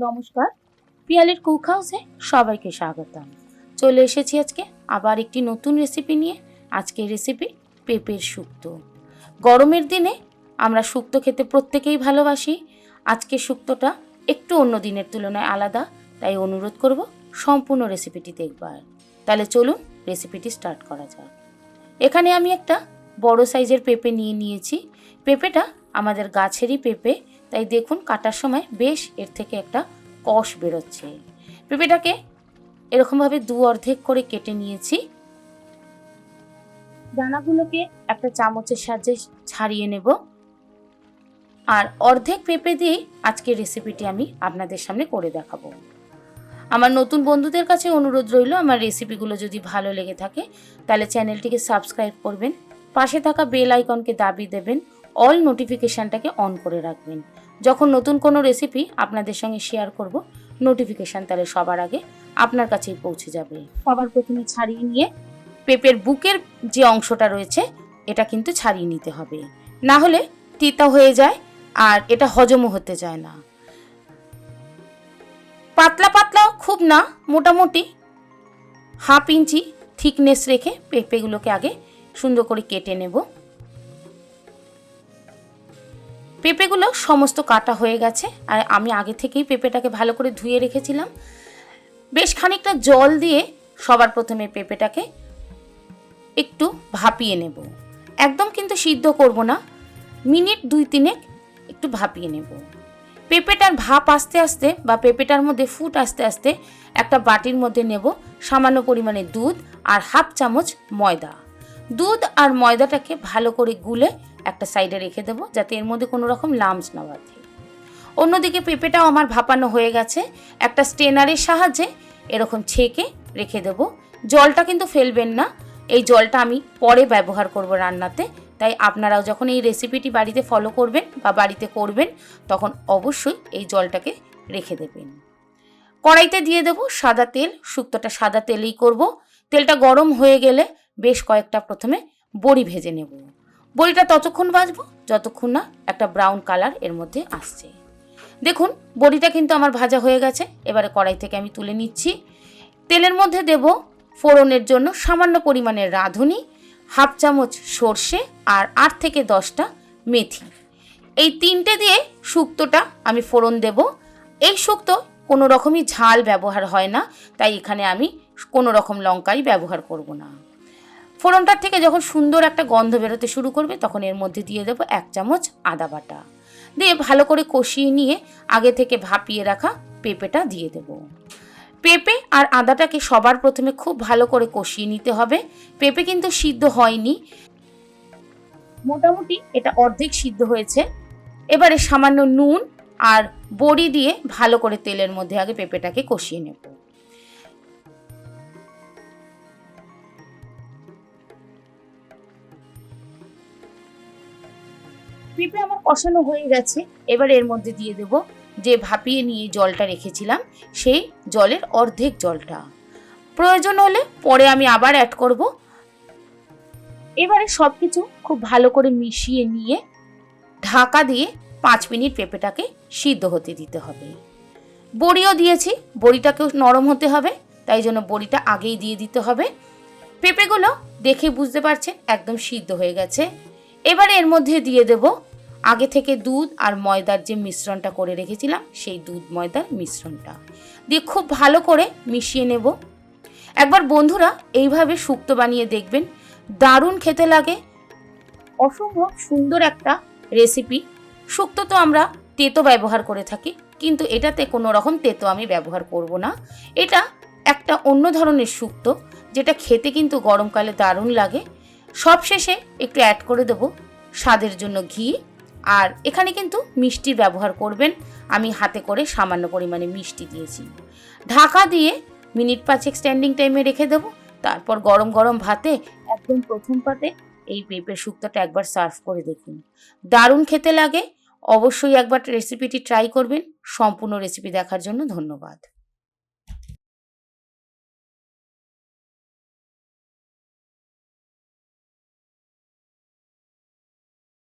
নমস্কার, পিয়ালির কুক হাউসে সবাইকে স্বাগতম। চলে এসেছি আজকে আবার একটি নতুন রেসিপি নিয়ে। আজকের রেসিপি পেঁপের শুক্তো। গরমের দিনে আমরা শুক্তো খেতে প্রত্যেকেই ভালোবাসি। আজকের শুক্তোটা একটু অন্য দিনের তুলনায় আলাদা, তাই অনুরোধ করব সম্পূর্ণ রেসিপিটি দেখবার। তাহলে চলুন রেসিপিটি স্টার্ট করা যাক। এখানে আমি একটা বড় সাইজের পেঁপে নিয়েছি। পেঁপেটা আমাদের গাছেরই পেঁপে, তাই দেখুন কাটার সময় বেশ এর থেকে একটা কষ বেরোচ্ছে। পেঁপেটাকে এরকমভাবে দু অর্ধেক করে কেটে নিয়েছি। দানাগুলোকে একটা চামচের সাহায্যে ছাড়িয়ে নেব। আর অর্ধেক পেঁপে দিয়েই আজকের রেসিপিটি আমি আপনাদের সামনে করে দেখাবো। আমার নতুন বন্ধুদের কাছে অনুরোধ রইল, আমার রেসিপিগুলো যদি ভালো লেগে থাকে তাহলে চ্যানেলটিকে সাবস্ক্রাইব করবেন, পাশে থাকা বেল আইকনকে দাবিয়ে দেবেন, অল নোটিফিকেশানটাকে অন করে রাখবেন। যখন নতুন কোনো রেসিপি আপনাদের সঙ্গে শেয়ার করব, নোটিফিকেশান তাহলে সবার আগে আপনার কাছেই পৌঁছে যাবে। সবার প্রথমে ছাড়িয়ে নিয়ে পেঁপের বুকের যে অংশটা রয়েছে এটা কিন্তু ছাড়িয়ে নিতে হবে, না হলে তিতা হয়ে যায় আর এটা হজমও হতে চায় না। পাতলা পাতলা খুব না, মোটামুটি হাফ ইঞ্চি থিকনেস রেখে পেঁপেগুলোকে আগে সুন্দর করে কেটে নেব। পেঁপেগুলো সমস্ত কাটা হয়ে গেছে, আর আমি আগে থেকেই পেঁপেটাকে ভালো করে ধুয়ে রেখেছিলাম। বেশ খানিকটা জল দিয়ে সবার প্রথমে পেঁপেটাকে একটু ভাপিয়ে নেব। একদম কিন্তু সিদ্ধ করব না, মিনিট 2-3 একটু ভাপিয়ে নেব। পেঁপেটার ভাপ আস্তে আস্তে বা পেঁপেটার মধ্যে ফুট আস্তে আস্তে একটা বাটির মধ্যে নেব সামান্য পরিমাণে দুধ আর হাফ চামচ ময়দা। দুধ আর ময়দাটাকে ভালো করে গুলে একটা সাইডে রেখে দেবো, যাতে এর মধ্যে কোনো রকম লামস না বাঁধে। অন্যদিকে পেঁপেটাও আমার ভাপানো হয়ে গেছে। একটা স্টেনারের সাহায্যে এরকম ছেঁকে রেখে দেবো। জলটা কিন্তু ফেলবেন না, এই জলটা আমি পরে ব্যবহার করব রান্নাতে। তাই আপনারাও যখন এই রেসিপিটি বাড়িতে ফলো করবেন বা বাড়িতে করবেন তখন অবশ্যই এই জলটাকে রেখে দেবেন। কড়াইতে দিয়ে দেবো সাদা তেল। শুক্তোটা সাদা তেলেই করব। তেলটা গরম হয়ে গেলে বেশ কয়েকটা প্রথমে বড়ি ভেজে নেব। বড়িটা ততক্ষণ ভাজবো যতক্ষণ না একটা ব্রাউন কালার এর মধ্যে আসছে। দেখুন বড়িটা কিন্তু আমার ভাজা হয়ে গেছে। এবারে কড়াই থেকে আমি তুলে নিচ্ছি। তেলের মধ্যে দেব ফোড়নের জন্য সামান্য পরিমাণের রাঁধুনি, হাফ চামচ সর্ষে আর 8 থেকে 10টা মেথি। এই তিনটে দিয়ে শুক্তোটা আমি ফোড়ন দেব। এই শুক্তো কোনো রকমই ঝাল ব্যবহার হয় না, তাই এখানে আমি কোনো রকম লঙ্কাই ব্যবহার করব না। ফোড়নটার থেকে যখন সুন্দর একটা গন্ধ বেরোতে শুরু করবে তখন এর মধ্যে দিয়ে দেবো 1 চামচ আদা বাটা। দিয়ে ভালো করে কষিয়ে নিয়ে আগে থেকে ভাপিয়ে রাখা পেঁপেটা দিয়ে দেব। পেঁপে আর আদাটাকে সবার প্রথমে খুব ভালো করে কষিয়ে নিতে হবে। পেঁপে কিন্তু সিদ্ধ হয়নি, মোটামুটি এটা অর্ধেক সিদ্ধ হয়েছে। এবারে সামান্য নুন আর বড়ি দিয়ে ভালো করে তেলের মধ্যে আগে পেঁপেটাকে কষিয়ে নেব। পেঁপে আমার কষানো হয়ে গেছে। এবার এর মধ্যে দিয়ে দেব যে ভাপিয়ে নিয়ে জলটা রেখেছিলাম, সেই জলের অর্ধেক জলটা। প্রয়োজন হলে পরে আমি আবার অ্যাড করব। এবারে সবকিছু খুব ভালো করে মিশিয়ে নিয়ে ঢাকা দিয়ে 5 মিনিট পেঁপেটাকে সিদ্ধ হতে দিতে হবে। বড়িও দিয়েছি, বড়িটাকেও নরম হতে হবে, তাই জন্য বড়িটা আগেই দিয়ে দিতে হবে। পেঁপেগুলো দেখে বুঝতে পারছেন একদম সিদ্ধ হয়ে গেছে। এবারে এর মধ্যে দিয়ে দেব আগে থেকে দুধ আর ময়দার যে মিশ্রণটা করে রেখেছিলাম, সেই দুধ ময়দার মিশ্রণটা দিয়ে খুব ভালো করে মিশিয়ে নেব। একবার বন্ধুরা এইভাবে শুক্তো বানিয়ে দেখবেন, দারুণ খেতে লাগে। অসম্ভব সুন্দর একটা রেসিপি। শুক্তো তো আমরা তেতো ব্যবহার করে থাকি, কিন্তু এটাতে কোনো রকম তেতো আমি ব্যবহার করব না। এটা একটা অন্য ধরনের শুক্তো, যেটা খেতে কিন্তু গরমকালে দারুণ লাগে। সবশেষে একটু অ্যাড করে দেবো স্বাদের জন্য ঘি। আর এখানে কিন্তু মিষ্টির ব্যবহার করবেন, আমি হাতে করে সামান্য পরিমাণে মিষ্টি দিয়েছি। ঢাকা দিয়ে মিনিট 5 স্ট্যান্ডিং টাইমে রেখে দেবো। তারপর গরম গরম ভাতে একদম প্রথম পাতে এই পেঁপের শুক্তোটা একবার সার্ভ করে দেখুন, দারুণ খেতে লাগে। অবশ্যই একবার রেসিপিটি ট্রাই করবেন। সম্পূর্ণ রেসিপি দেখার জন্য ধন্যবাদ।